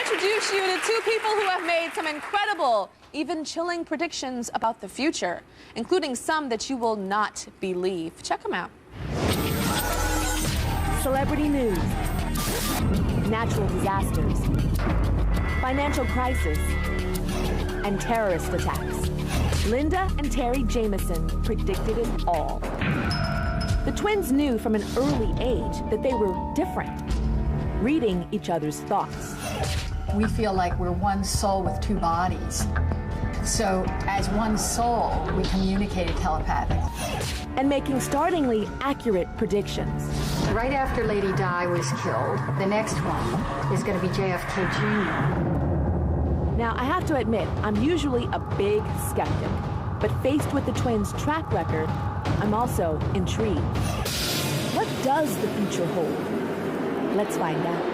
introduce you to two people who have made some incredible, even chilling predictions about the future, including some that you will not believe. Check them out. Celebrity news, natural disasters, financial crisis, and terrorist attacks. Linda and Terry Jameson predicted it all. The twins knew from an early age that they were different, reading each other's thoughts. We feel like we're one soul with two bodies. So as one soul, we communicated telepathically. And making startlingly accurate predictions. Right after Lady Di was killed, the next one is going to be JFK Jr. Now, I have to admit, I'm usually a big skeptic, but faced with the twins' track record, I'm also intrigued. What does the future hold? Let's find out.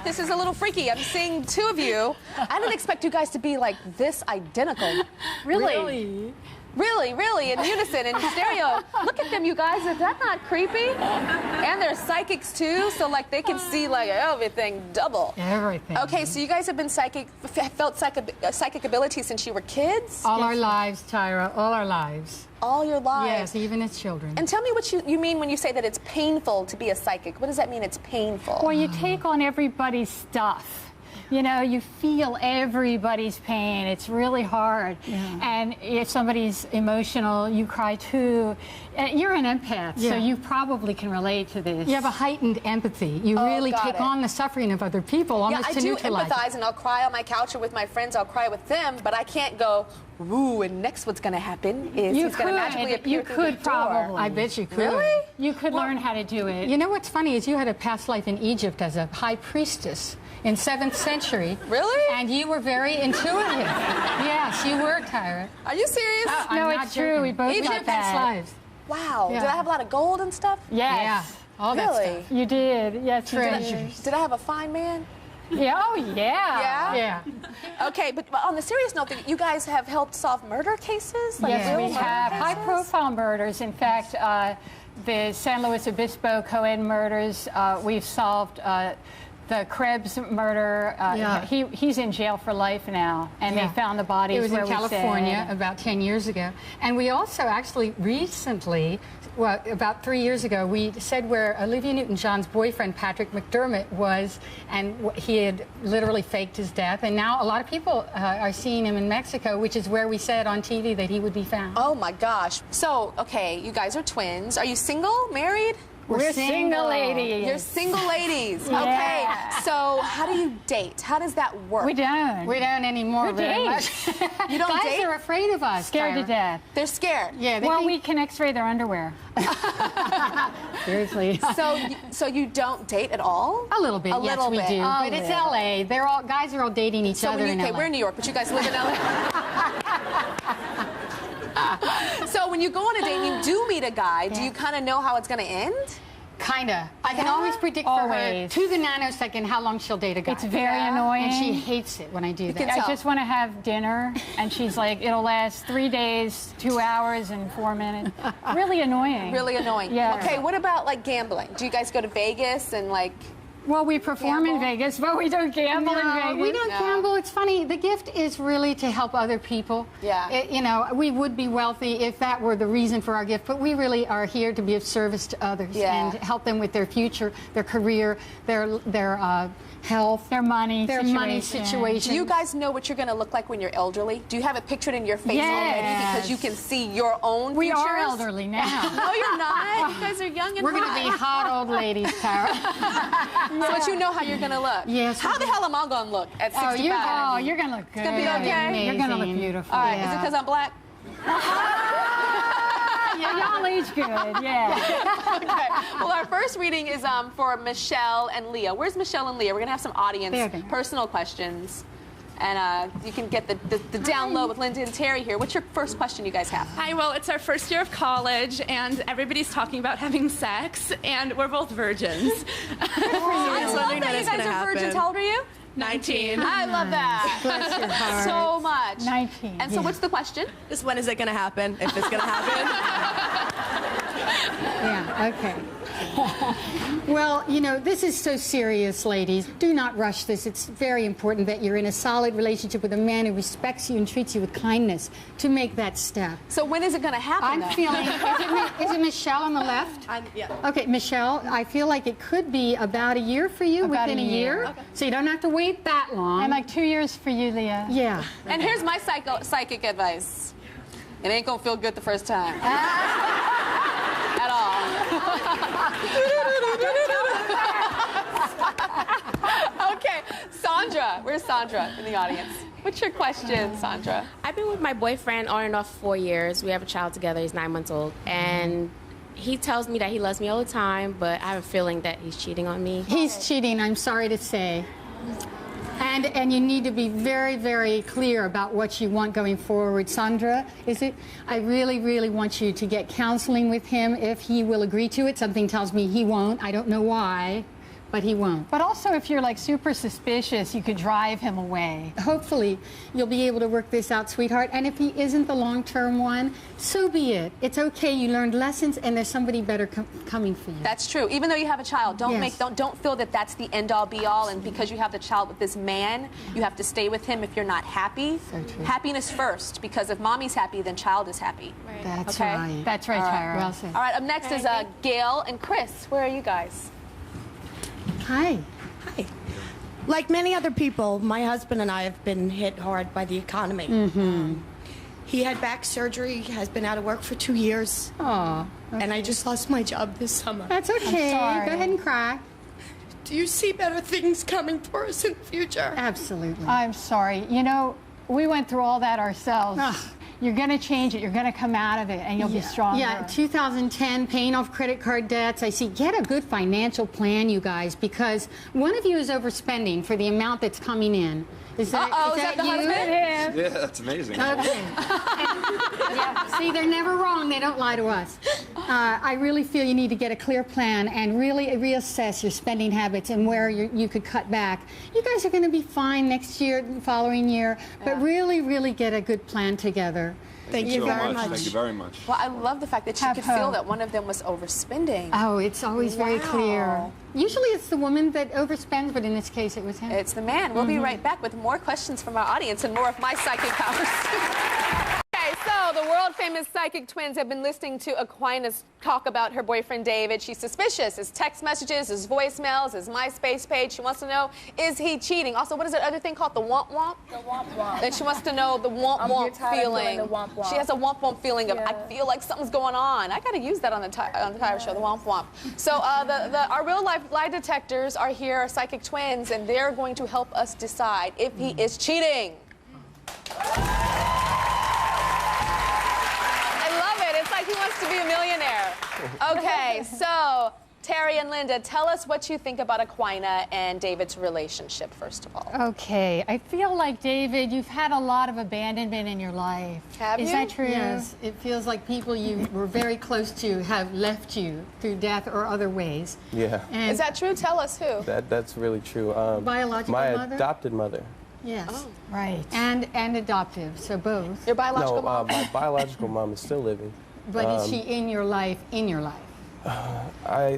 This is a little freaky. I'm seeing two of you. I didn't expect you guys to be like this identical. Really? Really, in unison, in stereo. Look at them, you guys. Is that not creepy? And they're psychics too, so like they can see like everything double. Everything. Okay, so you guys have been felt psychic ability since you were kids? All our lives, Tyra. All our lives. All your lives? Yes, even as children. And tell me what you mean when you say that it's painful to be a psychic. What does that mean, it's painful? Well, you take on everybody's stuff. You know, you feel everybody's pain. It's really hard. Yeah. And if somebody's emotional, you cry too. You're an empath, so you probably can relate to this. You have a heightened empathy. You really take on the suffering of other people, almost to neutralize. I do empathize, and I'll cry on my couch or with my friends. I'll cry with them, but I can't go, ooh, and next what's going to happen is he's going to magically appear through the door. You could probably. I bet you could. Really? You could learn how to do it. You know what's funny is you had a past life in Egypt as a high priestess in 7th century. Really? And you were very intuitive. Yes, you were, Tyra. Are you serious? No, it's true. We both got past lives. Wow. Yeah. Did I have a lot of gold and stuff? Yes. Yeah. All that stuff. You did. Yes, treasures. Did I have a fine man? Yeah. Oh, yeah. Yeah. Okay, but on the serious note, you guys have helped solve murder cases? Like yes, we have. High-profile murders. In fact, the San Luis Obispo Cohen murders, we've solved the Krebs murder. He's in jail for life now, and they found the bodies. It was in California about 10 years ago. And we also actually recently, well, about 3 years ago, we said where Olivia Newton-John's boyfriend, Patrick McDermott, was, and he had literally faked his death. And now a lot of people are seeing him in Mexico, which is where we said on TV that he would be found. Oh, my gosh. So, okay, you guys are twins. Are you single, married? We're single ladies. You're single ladies. Yeah. Okay. So how do you date? How does that work? We don't. We don't anymore very much. You don't Guys date? are afraid of us. Scared to death. They're scared. Yeah. Well, we can X-ray their underwear. Seriously. So you don't date at all? A little bit. A yes, little we bit. do. But it's LA. Guys are all dating each other in LA. We're in New York, but you guys live in LA. So when you go on a date and you do meet a guy, do you kind of know how it's going to end? Kinda. I can always predict for her to the nanosecond how long she'll date a guy. It's very annoying. And she hates it when I do that. I just want to have dinner, and she's like, it'll last 3 days, 2 hours, and 4 minutes. Really annoying. Really annoying. Yeah. Okay, what about like gambling? Do you guys go to Vegas and like... Well, we perform in Vegas, but we don't gamble in Vegas. We don't gamble. It's funny. The gift is really to help other people. Yeah. You know, we would be wealthy if that were the reason for our gift, but we really are here to be of service to others and help them with their future, their career, their health, their money situation. Do you guys know what you're going to look like when you're elderly? Do you have it pictured in your face already because you can see your own We futures? are elderly now. No, you're not. You guys are young and We're going to be hot old ladies, Tyra. But you know how you're going to look. Yes. How the hell am I going to look at 65? You're going to look good. It's going to be okay? You're going to look beautiful. All right. Is it because I'm black? Y'all age good, yeah. Okay. Well, our first reading is for Michelle and Leah. Where's Michelle and Leah? We're going to have some audience personal questions. And you can get the down low with Linda and Terry here. What's your first question you guys have? Hi, well, it's our first year of college, and everybody's talking about having sex, and we're both virgins. I love that you guys are virgins. How old are you? 19. I love that. Bless your heart. So much. 19. And so what's the question? Just when is it going to happen, if it's going to happen? Yeah, okay. Well, you know, this is so serious, ladies. Do not rush this. It's very important that you're in a solid relationship with a man who respects you and treats you with kindness to make that step. So when is it going to happen? I'm feeling, is it Michelle on the left? Yeah. Okay, Michelle, I feel like it could be about a year for you, About within a a year. Okay. So you don't have to wait that long. Um, And like 2 years for you, Leah. Yeah. And here's my psychic advice. It ain't going to feel good the first time. At all. Okay, Sandra. Where's Sandra in the audience? What's your question, Sandra? I've been with my boyfriend on and off for 4 years. We have a child together. He's 9 months old. And he tells me that he loves me all the time, but I have a feeling that he's cheating on me. He's cheating, I'm sorry to say. And you need to be very, very clear about what you want going forward. Sandra, is it? I really, really want you to get counseling with him if he will agree to it. Something tells me he won't. I don't know why, but he won't. But also, if you're like super suspicious, you could drive him away. Hopefully, you'll be able to work this out, sweetheart. And if he isn't the long-term one, so be it. It's okay. You learned lessons, and there's somebody better coming for you. That's true. Even though you have a child, Yes. don't feel that that's the end all be all. And because you have the child with this man, you have to stay with him if you're not happy. So true. Happiness first, because if mommy's happy, then child is happy. That's Okay. right. That's right, Tyra. Well said. All right. Up next is Gail and Chris. Where are you guys? Hi. Hi. Like many other people, my husband and I have been hit hard by the economy. He had back surgery, has been out of work for 2 years, Oh, and I just lost my job this summer. that's okay. sorry. Go ahead and cry. Do you see better things coming for us in the future? Absolutely. I'm sorry. You know, we went through all that ourselves. Ugh. You're going to change it. You're going to come out of it, and you'll be stronger. Yeah, 2010, paying off credit card debts. I see. Get a good financial plan, you guys, because one of you is overspending for the amount that's coming in. Is that, Uh-oh, is that the you? husband? Yeah, that's amazing. Okay. Yeah, see, they're never wrong. They don't lie to us. I really feel you need to get a clear plan and really reassess your spending habits and where you could cut back. You guys are going to be fine next year, following year, but really, really get a good plan together. Thank you so very much. much. Thank you very much. Well, I love the fact that you Have could feel hope. that one of them was overspending. Oh, it's always very clear. Wow. Usually it's the woman that overspends, but in this case it was him. It's the man. We'll be right back with more questions from our audience and more of my psychic powers. Okay, so the world-famous psychic twins have been listening to Aquinas talk about her boyfriend David. She's suspicious. His text messages, his voicemails, his MySpace page. She wants to know, is he cheating? Also, what is that other thing called? The womp womp? The womp womp. And she wants to know the womp womp feeling. The womp womp. She has a womp womp feeling of, I feel like something's going on. I got to use that on the Tyra show, the womp womp. So our real life lie detectors are here, our psychic twins, and they're going to help us decide if he is cheating. I love it. It's like he wants to be a millionaire. Okay, so Terry and Linda, tell us what you think about Aquina and David's relationship, first of all. Okay, I feel like, David, you've had a lot of abandonment in your life. Have Is you? that true? Yes, it feels like people you were very close to have left you through death or other ways. Yeah, And Is that true? Tell us who. that's really true. Biological my mother? adopted mother. yes, Right. and adoptive, so both. Your biological No, mom? my biological mom is still living. But is she in your life? In your life?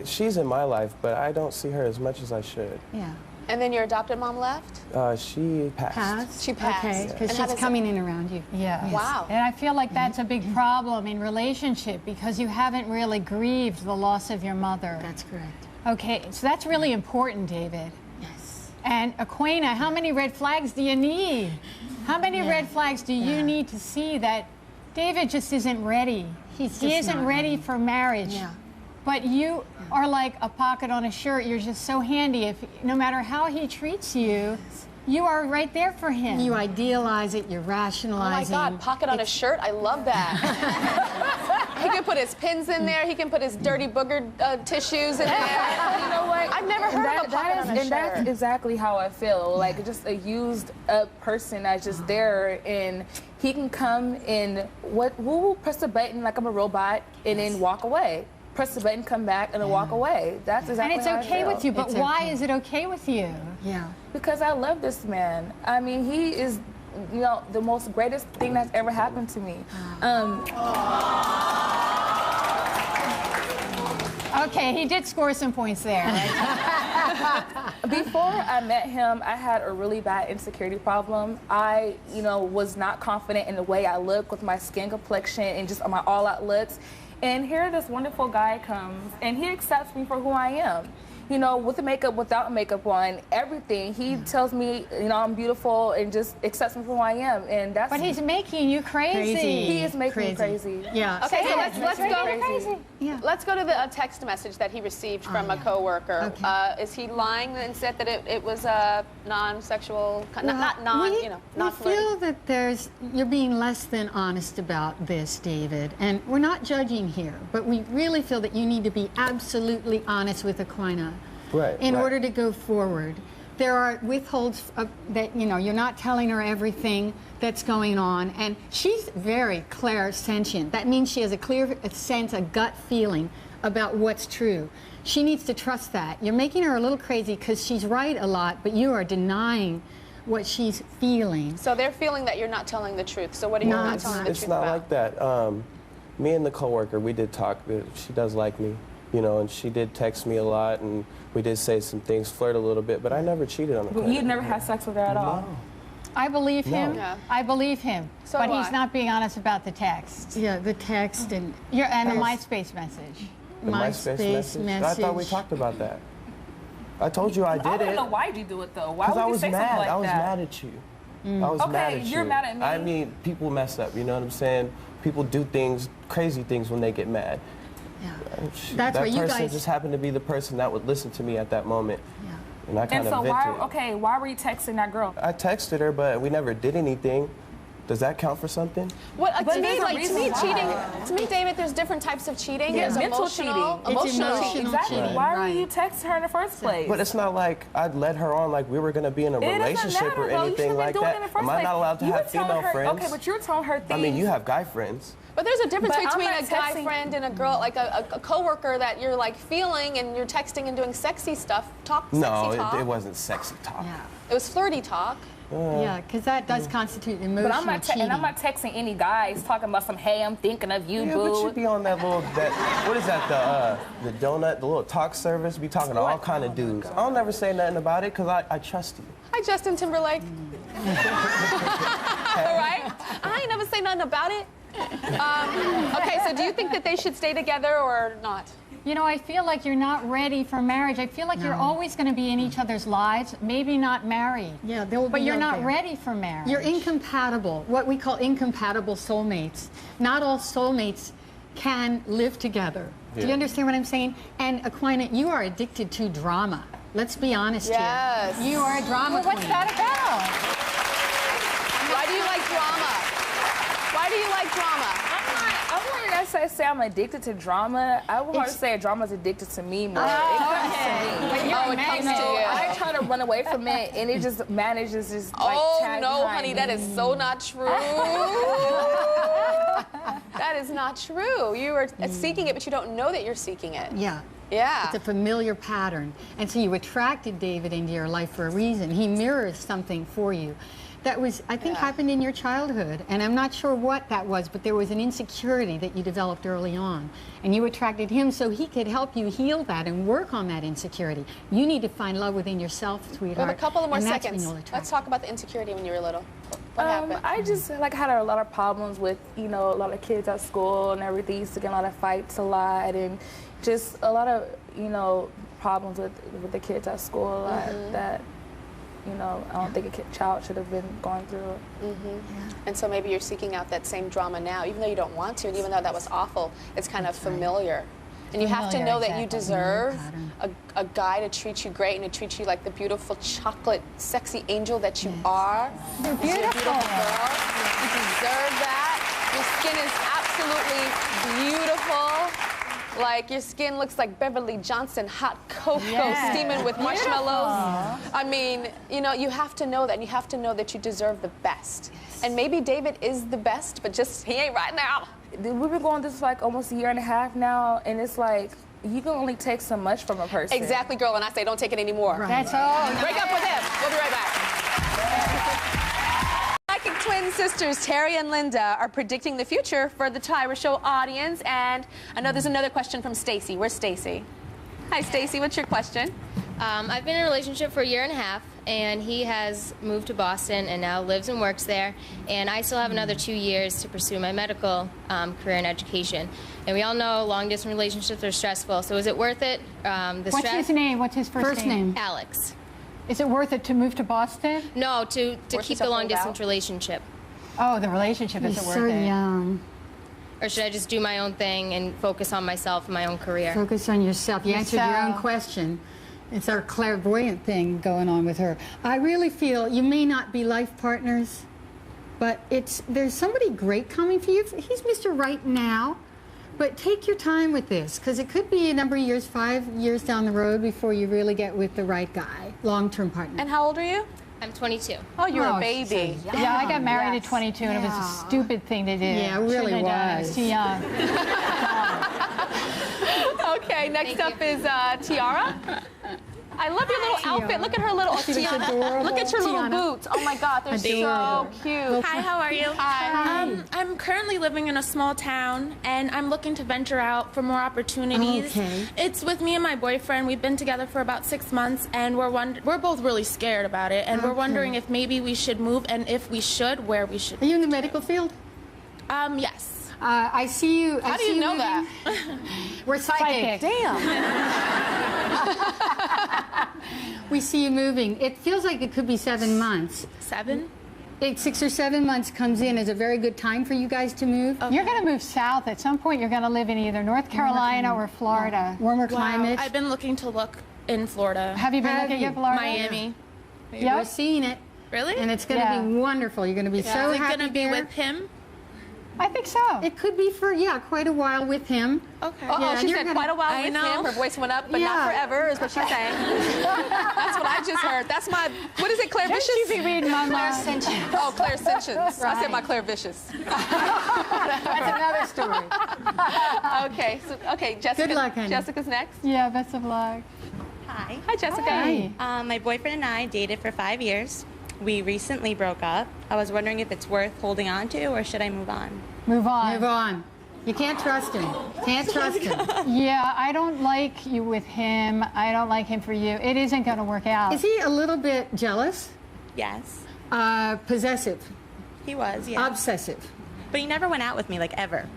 She's in my life, but I don't see her as much as I should. Yeah. And then your adopted mom left? She passed. Passed. She passed. Okay, And because how she's does coming in around you. Yeah. Wow. And I feel like that's a big problem in relationship because you haven't really grieved the loss of your mother. That's correct. Okay, so that's really important, David. Yes. And Aquina, how many red flags do you need? How many red flags do you need to see that David just isn't ready? He isn't ready for marriage. Yeah. But you are like a pocket on a shirt. You're just so handy. If no matter how he treats you, you are right there for him. You idealize it, you're Oh my rationalizing. God, pocket on a shirt? I love that. He can put his pins in there. He can put his dirty booger tissues in there. You know what? I've never heard of a pocket on a shirt. That's exactly how I feel. Like just a used up person that's just there, and he can come and woo, press the button like I'm a robot, and then walk away. Press the button, come back, and then walk away. That's exactly And it's how I okay feel. with you, but It's why okay. is it okay with you? Yeah. Because I love this man. I mean, he is, you know, the most greatest thing that's ever happened to me. Okay, he did score some points there. Right? Before I met him, I had a really bad insecurity problem. I, you know, was not confident in the way I look with my skin complexion and just my all-out looks. And here this wonderful guy comes, and he accepts me for who I am. You know, with the makeup, without makeup on, everything. He tells me, you know, I'm beautiful and just accepts me for who I am. And that's. But he's making you crazy. He is making me crazy. Yeah. Okay, so Yeah, let's go. crazy. Yeah. Let's go to the text message that he received from a coworker. Okay. Is he lying and said that it was non-sexual, not we non-flirty? feel that you're being less than honest about this, David, and we're not judging here, but we really feel that you need to be absolutely honest with Aquina in order to go forward. There are withholds that, you know, you're not telling her everything that's going on, and she's very clairsentient. That means she has a clear sense, a gut feeling about what's true. She needs to trust that. You're making her a little crazy because she's right a lot, but you are denying what she's feeling. So they're feeling that you're not telling the truth. So what are you not telling the It's truth not about? like that. Me and the coworker, we did talk. She does like me, you know, and she did text me a lot, and we did say some things, flirt a little bit, but I never cheated on her. You'd never had sex with her at all? No. I believe him. No. Yeah. I believe him. So but do he's I. not being honest about the text. Yeah, the text and The MySpace message. The MySpace message. I thought we talked about that. I told you I did I it. don't know why'd you do it though. Why Because would I you was say mad. something like I was that? mad at you. I was mad at you. you're mad at me? I mean, people mess up, you know what I'm saying? People do things, crazy things when they get mad. Yeah. That why you person guys- just happened to be the person that would listen to me at that moment. Yeah. And I kind And of so vented. why were you texting that girl? I texted her, but we never did anything. Does that count for something? What But to me, there's a like to reason me, why. cheating. To me, David, there's different types of cheating. Yeah, There's mental emotional, cheating. emotional It's cheating. Exactly. cheating, Why were right. you texting her in the first place? But it's not like I'd let her on like we were gonna be in a It doesn't relationship matter, or though. You anything shouldn't like be doing it that. in the first Am I place. not allowed to You were have telling female her, friends? Okay, but you're telling her things. I mean, you have guy friends. But there's a difference But I'm between not a guy texting- friend and a girl, like a coworker that you're like feeling and you're texting and doing sexy stuff, sexy No, talk. it wasn't sexy talk. Yeah. It was flirty talk. Yeah, because that does constitute emotional But I'm not, cheating. and I'm not texting any guys talking about some, hey, I'm thinking of you, Yeah, boo. but you be on that little, what is that, the donut, the little talk service, be talking to all kind of dudes. I'll never say nothing about it because I trust you. Hi, Justin Timberlake. All right? I ain't never say nothing about it. Okay, so do you think that they should stay together or not? You know, I feel like you're not ready for marriage. I feel like you're always going to be in each other's lives, maybe not married. Yeah, there will But be you're love not there. ready for marriage. You're incompatible, what we call incompatible soulmates. Not all soulmates can live together. Do you Yeah. understand what I'm saying? And Aquina, you are addicted to drama. Let's be honest Yes. here. You are a drama Well, what's queen. that about? Why do you like drama? Why do you like drama? I wouldn't necessarily say I'm addicted to drama. I would want to say drama's addicted to me more. Oh, It comes to okay. me. But you're Oh, a it man. comes You to know, you. I try to run away from it, and it just manages just like Oh, tag no, behind honey, me. that is so not true. That is not true. You are seeking it, but you don't know that you're seeking it. Yeah. Yeah. It's a familiar pattern. And so you attracted David into your life for a reason. He mirrors something for you. That was, I think, happened in your childhood. And I'm not sure what that was, but there was an insecurity that you developed early on. And you attracted him so he could help you heal that and work on that insecurity. You need to find love within yourself, We sweetheart. have a couple of more and that's when seconds. you'll attract. Let's talk about the insecurity when you were little. What happened? I just like had a lot of problems with, you know, a lot of kids at school and everything. Used to get in a lot of fights a lot, and just a lot of, you know, problems with the kids at school a lot that, you know, I don't think a child should have been going through. And so maybe you're seeking out that same drama now, even though you don't want to, and even though that was awful, it's kind of familiar. And you have to Familiar, know that you exactly. deserve a guy to treat you great and to treat you like the beautiful chocolate, sexy angel that you are. You're You're a beautiful. beautiful girl. You deserve that. Your skin is absolutely beautiful. Like, your skin looks like Beverly Johnson hot cocoa steaming with marshmallows. I mean, you know, you have to know that, and you have to know that you deserve the best. Yes. And maybe David is the best, but just he ain't right now. We've been going this like almost a year and a half now, and it's like, you can only take so much from a person. Exactly, girl, and I say don't take it anymore. Right. That's all. Break up with him. We'll be right back. Psychic twin sisters Terry and Linda are predicting the future for the Tyra Show audience, and I know there's another question from Stacy. Where's Stacy? Hi, Stacy. What's your question? I've been in a relationship for a year and a half, and he has moved to Boston and now lives and works there. And I still have another 2 years to pursue my medical career and education. And we all know long-distance relationships are stressful. So is it worth it? What's his name? What's his first name? Alex. Is it worth it to move to Boston? No, to keep the long-distance relationship. Oh, the relationship isn't worth it. So young. Or should I just do my own thing and focus on myself and my own career? Focus on yourself. You answered your own question. It's our clairvoyant thing going on with her. I really feel you may not be life partners, but there's somebody great coming for you. He's Mr. Right now, but take your time with this, because it could be a number of years, 5 years down the road before you really get with the right guy, long-term partner. And how old are you? I'm 22. Oh, you're a baby. Yeah, I got married at 22, and it was a stupid thing to do. Yeah, it really was. I was too young. Okay, next up is Tiara. I love your little outfit. Look at her little Tiana. Look at your little boots. Oh my God, they're so cute. Hi, how are you? Hi. I'm currently living in a small town, and I'm looking to venture out for more opportunities. Okay. It's with me and my boyfriend. We've been together for about 6 months, and we're both really scared about it, and we're wondering if maybe we should move, and if we should, where we should. Are you in the medical field? Yes. I see you. How do you know that? We're psychic. Damn. We see you moving. It feels like it could be 7 months. 7? 6 or 7 months comes in as a very good time for you guys to move. You're going to move south. At some point, you're going to live in either North Carolina or Florida. Warmer climate. I've been looking to look in Florida. Have you been looking at Florida? Miami. We're seeing it. Really? And it's going to be wonderful. You're going to be so happy. Is it going to be there. with him? I think so. It could be for, quite a while with him. Okay. She said quite a while with him. Her voice went up, but not forever, is what she's saying. That's what I just heard. That's my, what is it, Claire Vicious? Shouldn't you be reading my mind? Clairsentience. Oh, Clairsentience. I said my Claire Vicious. That's another story. Okay, Jessica. Good luck, honey. Jessica's next. Yeah, best of luck. Hi. Hi, Jessica. Hi. My boyfriend and I dated for 5 years. We recently broke up. I was wondering if it's worth holding on to, or should I move on? Move on. Move on. You can't trust him. Can't trust him. Yeah, I don't like you with him. I don't like him for you. It isn't going to work out. Is he a little bit jealous? Yes. Possessive? He was, yeah. Obsessive? But he never went out with me, like, ever.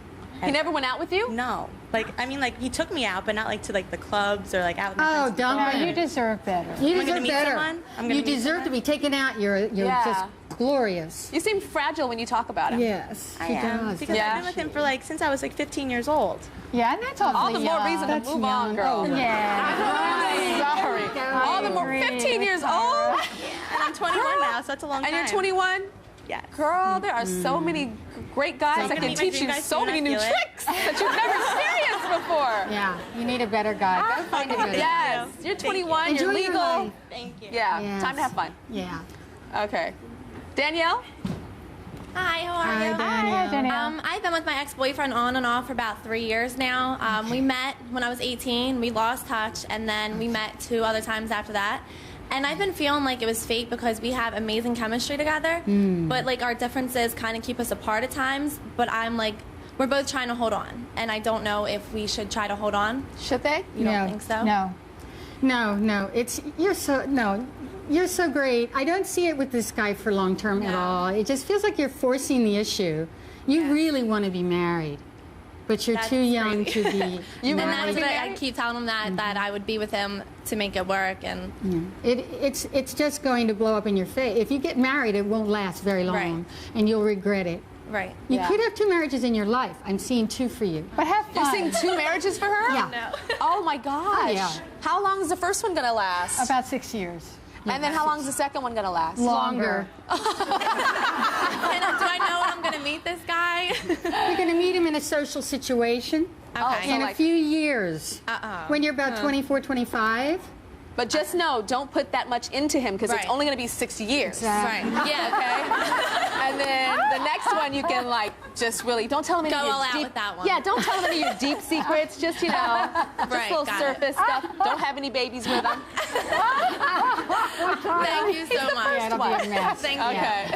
He never went out with you? No. Like, I mean, like, he took me out, but not, like, to, like, the clubs or, like, out with my Oh, friends. dumb. You deserve better. You Am I gonna deserve meet better. someone? I'm gonna You meet deserve someone? to be taken out. You're just glorious. You seem fragile when you talk about him. Yes, I she am. does. Because I've been with him for, like, since I was, like, 15 years old. Yeah, and that's All the more reason to That's move on, young. girl. Oh, Yeah. Sorry. All the more, 15 years old? And I'm 21 now, so that's a long time. And you're 21? Yes. Girl, there are so many great guys that can teach you so many new tricks that you've never experienced before. Yeah, you need a better guy. Go find a better guy. Yes, you're 21, Enjoy you're your legal. life. Thank you. Yeah, Yes. time to have fun. Yeah. Okay. Danielle? Hi, how are Hi, you? Danielle. Danielle. I've been with my ex-boyfriend on and off for about 3 years now. We met when I was 18. We lost touch, and then we met 2 other times after that. And I've been feeling like it was fake because we have amazing chemistry together, but like our differences kind of keep us apart at times. But I'm like, we're both trying to hold on, and I don't know if we should try to hold on. Should they? You don't think so? No. No. You're so great. I don't see it with this guy for long term at all. It just feels like you're forcing the issue. You really want to be married, but you're too young to be. And that's what I keep telling him that I would be with him to make it work, and It's just going to blow up in your face. If you get married, it won't last very long, and you'll regret it. right. You could have 2 marriages in your life. I'm seeing 2 for you. But have You're fun. seeing 2 marriages for her? Yeah. Oh my gosh. Yeah. How long is the first one gonna last? About 6 years. And then how long is the second one gonna last? Longer. Do I know when I'm going to meet this guy? You're going to meet him in a social situation Okay. in a few years. When you're about 24, 25. But just know, don't put that much into him because it's Right. only going to be 6 years. Exactly. Right. Yeah. Okay. And then the next one you can like just really don't tell him any Go of your all out deep, with that one. Yeah, don't tell him any of your deep secrets. Just just Right, little got surface stuff. Don't have any babies with him. Thank you so much. Yeah, it'll be a mess. Thank you. Okay.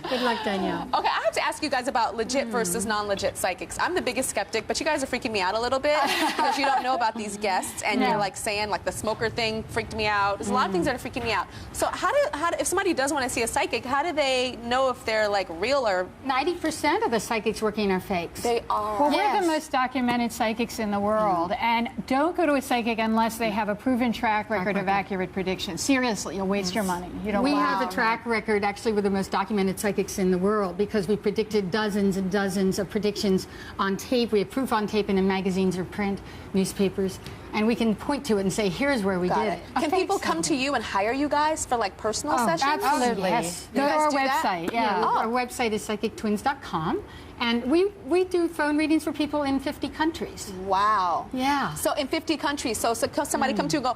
Good luck, Danielle. Okay, I have to ask you guys about legit versus non-legit psychics. I'm the biggest skeptic, but you guys are freaking me out a little bit because you don't know about these guests, and you're like saying like the smoker thing freaked me out. There's a lot of things that are freaking me out. So how do if somebody does want to see a psychic, how do they know if they're like real or 90% of the psychics working are fakes. they are? Well, we're the most documented psychics in the world, and don't go to a psychic unless they have a proven track record of accurate predictions. Seriously, you'll waste your money. You don't We want have a track record, actually, we're the most documented psychics in the world because we predicted dozens and dozens of predictions on tape. We have proof on tape and in magazines or print, newspapers, and we can point to it and say, here's where we Got did it. it. Can people come to you and hire you guys for like personal sessions? Absolutely. yes. You Go to guys our do that? website. Yeah. Our website is psychictwins.com, and we do phone readings for people in 50 countries. Wow. Yeah. So in 50 countries, so somebody come to you and go,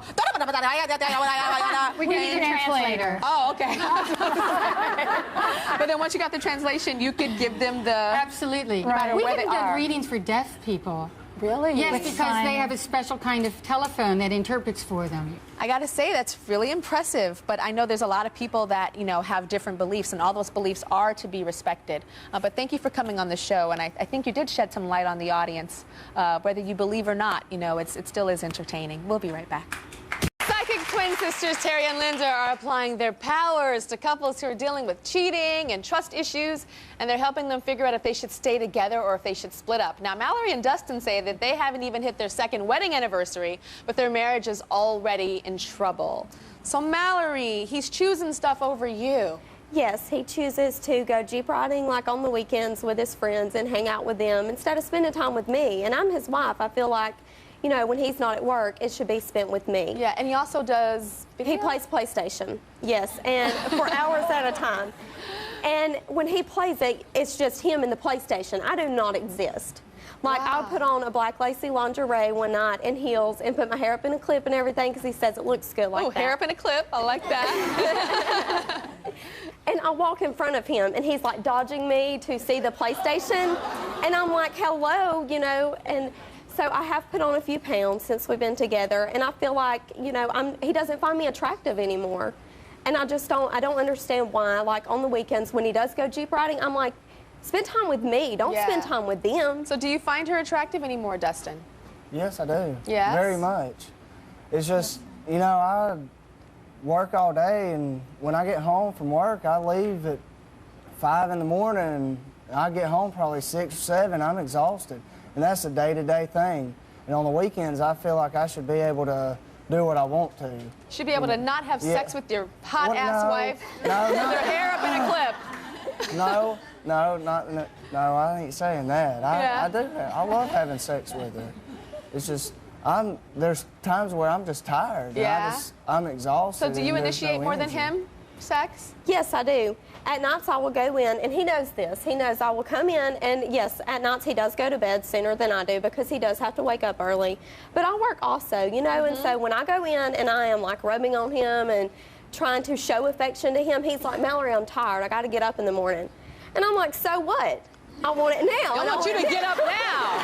We need a translator. oh, okay. But then once you got the translation, you could give them the... Absolutely. No matter We where even they did are. readings for deaf people. Really? Yes, With because sign. they have a special kind of telephone that interprets for them. I got to say, that's really impressive, but I know there's a lot of people that, have different beliefs, and all those beliefs are to be respected. But thank you for coming on the show, and I think you did shed some light on the audience. Whether you believe or not, it still is entertaining. We'll be right back. Psychic twin sisters Terry and Linda are applying their powers to couples who are dealing with cheating and trust issues, and they're helping them figure out if they should stay together or if they should split up. Now, Mallory and Dustin say that they haven't even hit their second wedding anniversary, but their marriage is already in trouble. So, Mallory, he's choosing stuff over you. Yes, he chooses to go Jeep riding like on the weekends with his friends and hang out with them instead of spending time with me. And I'm his wife. I feel like, when he's not at work, it should be spent with me. Yeah, and he also does... He plays PlayStation, yes, and for hours at a time. And when he plays it, it's just him and the PlayStation. I do not exist. Like, I'll put on a black lacy lingerie one night and heels and put my hair up in a clip and everything because he says it looks good like that. hair up in a clip. I like that. And I walk in front of him, and he's like dodging me to see the PlayStation. And I'm like, hello, and so I have put on a few pounds since we've been together, and I feel like, he doesn't find me attractive anymore. And I don't understand why. Like, on the weekends when he does go Jeep riding, I'm like, spend time with me. Don't spend time with them. So do you find her attractive anymore, Dustin? Yes, I do. Yes? Very much. It's just, I work all day, and when I get home from work, I leave at 5 in the morning, and I get home probably 6 or 7. I'm exhausted. And that's a day-to-day thing. And on the weekends, I feel like I should be able to do what I want to. Should be able to not have sex with your hot-ass wife with her hair up in a clip. No, I ain't saying that. I do that. I love having sex with her. It's just, there's times where I'm just tired. Yeah. I'm exhausted. So do you and there's initiate no more than energy. him? Sex? Yes, I do. At nights, I will go in, and he knows this. He knows I will come in, and yes, at nights he does go to bed sooner than I do because he does have to wake up early. But I work also, and so when I go in and I am like rubbing on him and trying to show affection to him, he's like, Mallory, I'm tired. I got to get up in the morning. And I'm like, so what? I want it now. I want you to get up now.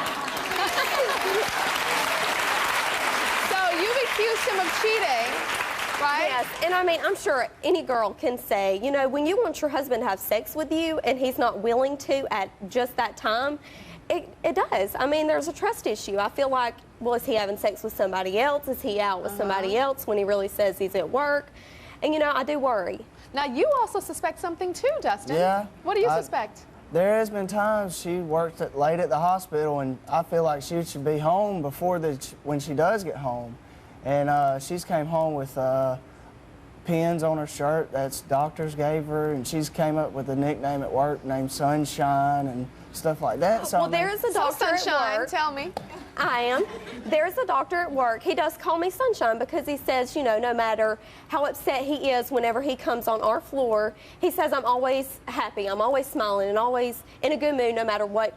So you've accused him of cheating. Right? Yes, and I'm sure any girl can say, when you want your husband to have sex with you and he's not willing to at just that time, it does. There's a trust issue. I feel like, well, is he having sex with somebody else? Is he out with somebody else when he really says he's at work? And, I do worry. Now, you also suspect something too, Dustin. Yeah. What do you suspect? There has been times she worked late at the hospital, and I feel like she should be home before when she does get home. And she's came home with pins on her shirt that's doctors gave her, and she's came up with a nickname at work named Sunshine and stuff like that. So Well, there is a doctor at Sunshine, work. tell me. I am. There's a doctor at work. He does call me Sunshine because he says, you know, no matter how upset he is whenever he comes on our floor, he says I'm always happy, I'm always smiling, and always in a good mood no matter what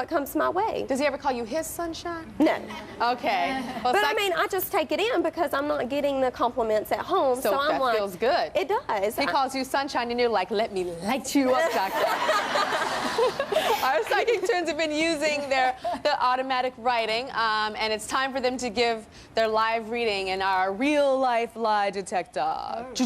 comes my way. Does he ever call you his sunshine? No. Okay. Well, But I mean, I just take it in because I'm not getting the compliments at home. So I'm that like, feels good. It does. He calls you sunshine, and you're like, let me light you up, doctor. Our psychic twins have been using the automatic writing, and it's time for them to give their live reading in our real-life lie detector. So,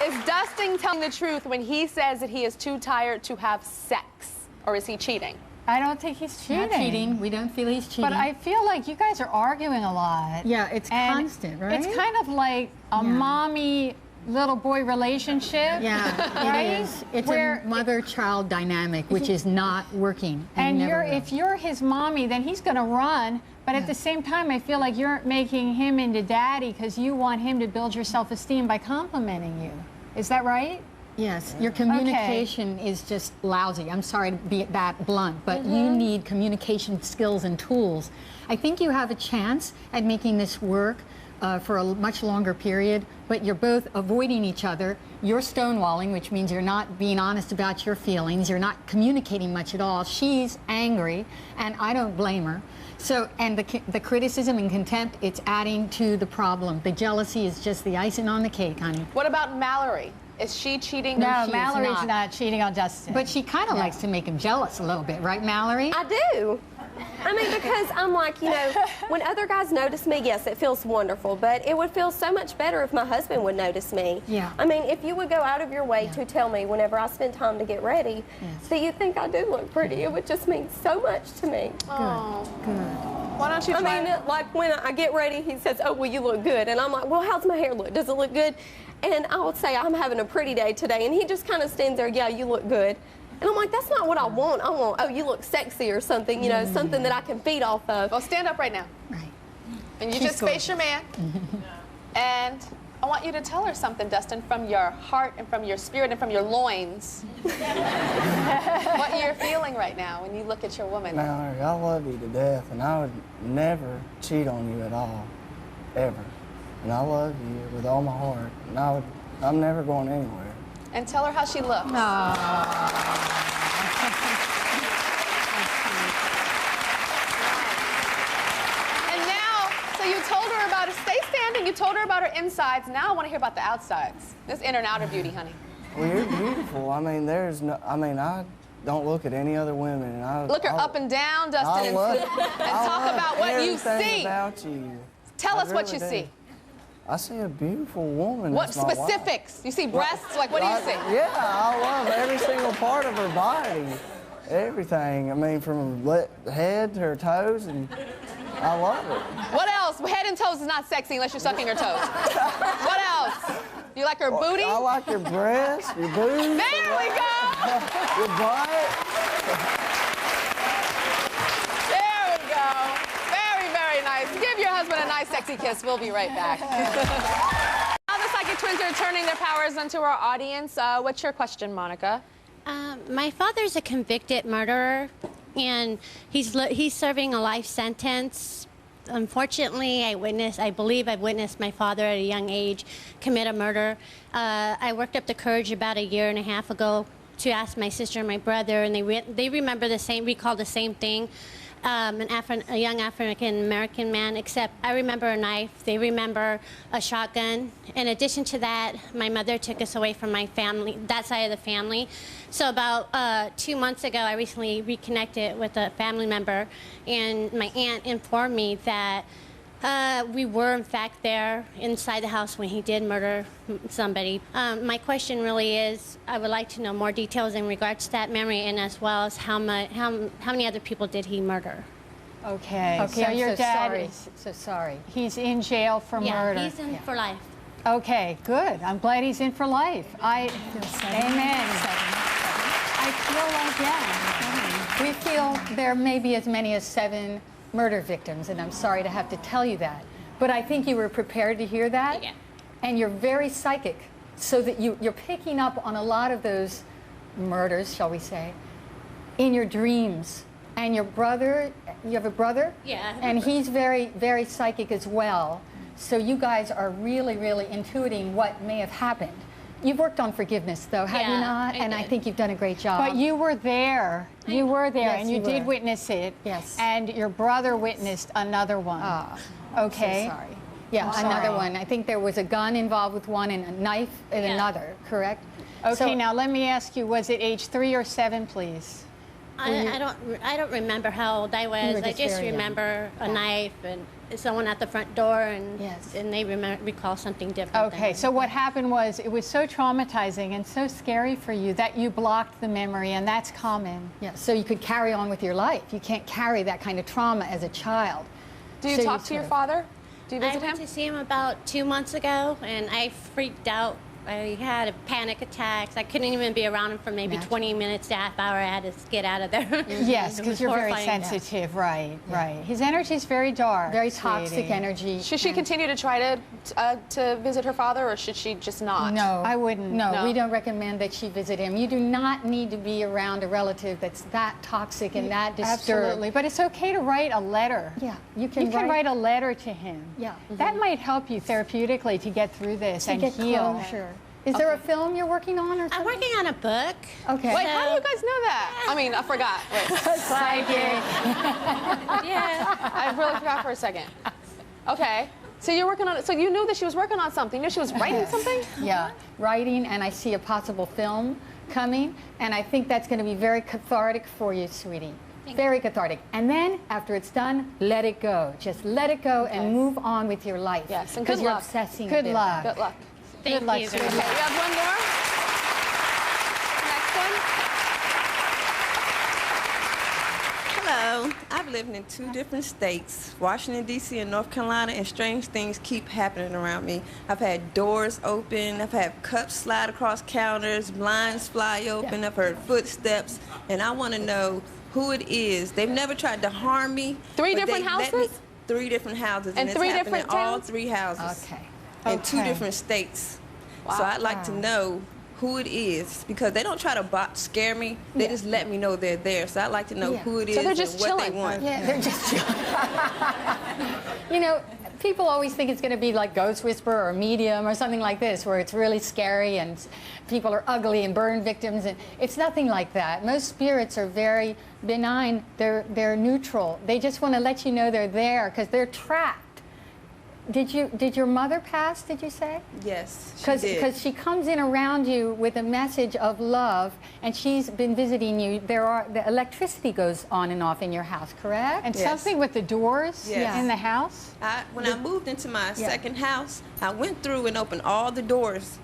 is Dustin telling the truth when he says that he is too tired to have sex, or is he cheating? I don't think he's cheating. Not cheating. We don't feel he's cheating. But I feel like you guys are arguing a lot. Yeah, it's And constant, right? It's kind of like a mommy little boy relationship. Yeah, right? it is. It's Where a mother-child dynamic, which is not working. And never will. if you're his mommy, then he's going to run. But at the same time, I feel like you're making him into daddy because you want him to build your self-esteem by complimenting you. Is that right? Yes, your communication is just lousy. I'm sorry to be that blunt, but you need communication skills and tools. I think you have a chance at making this work for a much longer period, but you're both avoiding each other. You're stonewalling, which means you're not being honest about your feelings. You're not communicating much at all. She's angry, and I don't blame her. So, and the criticism and contempt, it's adding to the problem. The jealousy is just the icing on the cake, honey. What about Mallory? Is she cheating? No, she's Mallory's not cheating on Dustin. But she kind of likes to make him jealous a little bit, right, Mallory? I do. I mean, because I'm like, you know, when other guys notice me, yes, it feels wonderful, but it would feel so much better if my husband would notice me. Yeah. I mean, if you would go out of your way to tell me whenever I spend time to get ready that you think I do look pretty, it would just mean so much to me. Good. Why don't you try? I mean, like when I get ready, he says, oh, well, you look good. And I'm like, well, how's my hair look? Does it look good? And I would say, I'm having a pretty day today. And he just kind of stands there, yeah, you look good. And I'm like, that's not what I want. I want, oh, you look sexy or something, you know, something that I can feed off of. Well, stand up right now. Right. And you just face your man. And I want you to tell her something, Dustin, from your heart and from your spirit and from your loins. What you're feeling right now when you look at your woman. Mallory, I love you to death, and I would never cheat on you at all, ever. And I love you with all my heart, and I'm never going anywhere. And tell her how she looks. And now, so you told her about her, stay standing, you told her about her insides. Now I want to hear about the outsides. This inner and outer beauty, honey. Well, you're beautiful. I mean, I don't look at any other women. And Look her up and down, Dustin, and talk about what you see. About you. Tell us what you see. I see a beautiful woman. What That's my wife. specifics? You see breasts? Like, what do you see? Yeah, I love every single part of her body. Everything. I mean, from her head to her toes, and I love it. What else? Head and toes is not sexy unless you're sucking her toes. What else? You like her booty? I like your breasts, your boobs. There we go! Your butt. There we go. Very, very nice. Give your husband a nice, sexy kiss. We'll be right back. Now the Psychic Twins are turning their powers onto our audience. What's your question, Monica? My father's a convicted murderer, and he's serving a life sentence. Unfortunately, I believe I've witnessed my father at a young age commit a murder. I worked up the courage about a year and a half ago to ask my sister and my brother, and they recall the same thing. A young African-American man, except I remember a knife, they remember a shotgun. In addition to that, my mother took us away from my family, that side of the family. So about 2 months ago, I recently reconnected with a family member, and my aunt informed me that we were, in fact, there inside the house when he did murder somebody. My question really is, I would like to know more details in regards to that memory, and as well as how many other people did he murder? Okay, so your dad is so sorry. He's in jail for murder. Yeah, he's in for life. Okay, good. I'm glad he's in for life. Amen. I feel like, yeah, we feel there may be as many as 7 murder victims, and I'm sorry to have to tell you that. But I think you were prepared to hear that. Yeah. And you're very psychic, so that you're picking up on a lot of those murders, shall we say, in your dreams. And your brother, you have a brother? Yeah. And he's very, very psychic as well. So you guys are really, really intuiting what may have happened. You've worked on forgiveness, though, have you not? And I think you've done a great job. But you were there. You were there, Yes, and you did were. witness it. Yes. And your brother witnessed another one. Okay. So sorry. Yeah, I'm another sorry. one. I think there was a gun involved with one and a knife in another, correct? Okay, So- now let me ask you, was it age 3 or 7, please? I don't remember how old I You was. were I just just very young. remember a knife and someone at the front door, and and they recall something different. Okay, so what happened was it was so traumatizing and so scary for you that you blocked the memory, and that's common. Yeah, so you could carry on with your life. You can't carry that kind of trauma as a child. Do you So talk to your father? Do you visit I went him? to see him about 2 months ago, and I freaked out. I had a panic attacks. I couldn't even be around him for maybe 20 minutes to half hour. I had to get out of there. Yes, It because was you're very horrifying. sensitive, right, right. His energy is very dark. Very toxic sweetie. energy. Should she continue to try to visit her father, or should she just not? No. I wouldn't. No, we don't recommend that she visit him. You do not need to be around a relative that's that toxic and that disturbed. Absolutely, but it's okay to write a letter. Yeah, You can write a letter to him. Yeah. That might help you therapeutically to get through this To and get heal. closure. Is there a film you're working on or something? I'm working on a book. Okay. Wait, how do you guys know that? I mean, I forgot. Wait. Yeah. I really forgot for a second. Okay. So you're working on it. So you knew that she was working on something. You knew she was writing something? Yeah, writing, and I see a possible film coming, and I think that's going to be very cathartic for you, sweetie. Very cathartic. And then, after it's done, let it go. Just let it go and move on with your life. Yes, and because good you're luck. obsessing. Good a bit luck. about it. Good luck. Thank luck, you. sweetie. Okay, we have one more. Next one. Hello. I've lived in 2 different states, Washington, D.C. and North Carolina, and strange things keep happening around me. I've had doors open, I've had cups slide across counters, blinds fly open, I've heard footsteps, and I want to know who it is. They've never tried to harm me. 3 but different they let me- houses? 3 different houses. And it's 3 happened different in all towns? 3 houses. Okay. In 2 Okay. different states. Wow. So I'd like to know who it is, because they don't try to scare me. They just let me know they're there. So I'd like to know who it is So they're just and what they chilling. want. Yeah, they're just. You know, people always think it's going to be like Ghost Whisperer or Medium or something like this, where it's really scary and people are ugly and burn victims, and it's nothing like that. Most spirits are very benign. They're neutral. They just want to let you know they're there because they're trapped. Did your mother pass, did you say? Yes, she did. Because she comes in around you with a message of love, and she's been visiting you. The electricity goes on and off in your house, correct? And something with the doors in the house? When I moved into my second house, I went through and opened all the doors.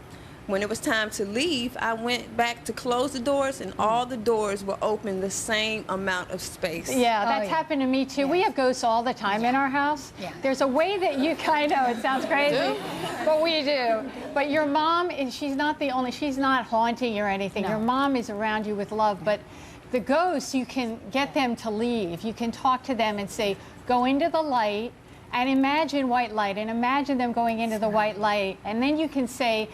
When it was time to leave, I went back to close the doors, and all the doors were open the same amount of space. Yeah, that's happened to me too. We have ghosts all the time in our house. Yeah. There's a way that you kind of, it sounds crazy, but we do. But your mom, she's not haunting you or anything. No. Your mom is around you with love, but the ghosts, you can get them to leave. You can talk to them and say, go into the light and imagine white light, and imagine them going into the white light. And then you can say,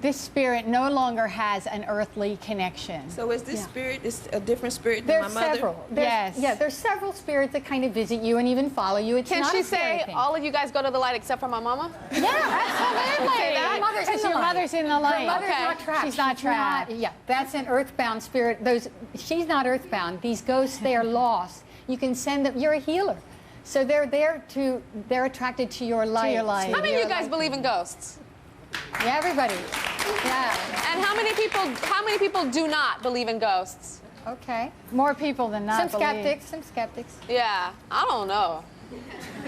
this spirit no longer has an earthly connection. So is this spirit a different spirit than my mother? Several. Yes. Yeah, there's several spirits that kind of visit you and even follow you. It's Can not she a scary say, thing. all of you guys go to the light except for my mama? Yeah, absolutely. Say that? Because Your mother's in the light. Her mother's Okay. not trapped. She's not trapped. Yeah, that's an earthbound spirit. She's not earthbound. These ghosts, they are lost. You can send them. You're a healer, so they're attracted to your light. How many of you guys believe in ghosts? Yeah, everybody. Yeah. And how many people do not believe in ghosts? Okay. More people than not Some believe. skeptics. Yeah, I don't know.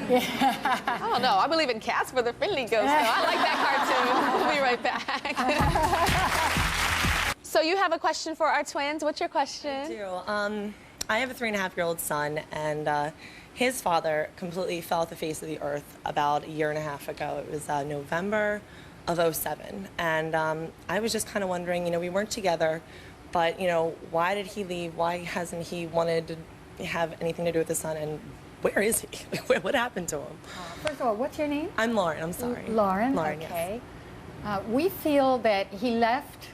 I don't know. I believe in Casper the Friendly Ghost, though. I like that cartoon. We'll be right back. So you have a question for our twins. What's your question? I do. I have a 3.5-year-old son, and his father completely fell off the face of the earth about 1.5 years ago. It was November of '07, and I was just kind of wondering, we weren't together, but why did he leave? Why hasn't he wanted to have anything to do with his son? And where is he? What happened to him? First of all, what's your name? I'm Lauren. I'm sorry. Lauren. Lauren. Okay. Yes. We feel that he left,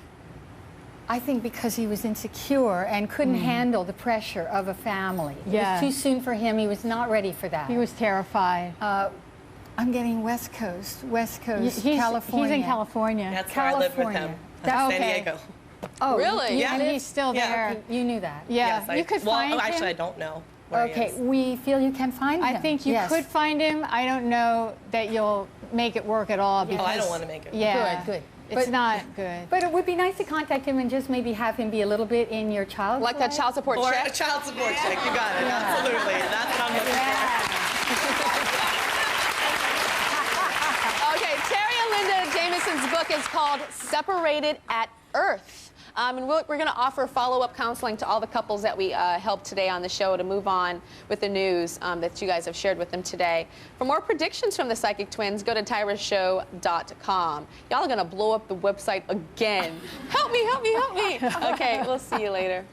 I think, because he was insecure and couldn't handle the pressure of a family. It was too soon for him. He was not ready for that. He was terrified. I'm getting West Coast, California. He's in California. That's where I live with him. San Diego. Oh, really? Yeah, and he's still there. Okay, you knew that. Yeah, Yes, you could find him. Actually, I don't know. Where he Okay, is. we feel you can find him. I think you could find him. I don't know that you'll make it work at all. Because, I don't want to make it. Yeah, Good. It's not good. But it would be nice to contact him and just maybe have him be a little bit in your child's Like life. a child support Or check? a child support check. You got it. Absolutely. That's what I'm looking for. Okay, Terry and Linda Jameson's book is called Separated at Earth. And we're going to offer follow-up counseling to all the couples that we helped today on the show to move on with the news that you guys have shared with them today. For more predictions from the Psychic Twins, go to tyrashow.com. Y'all are going to blow up the website again. Help me, help me, help me. Okay, we'll see you later.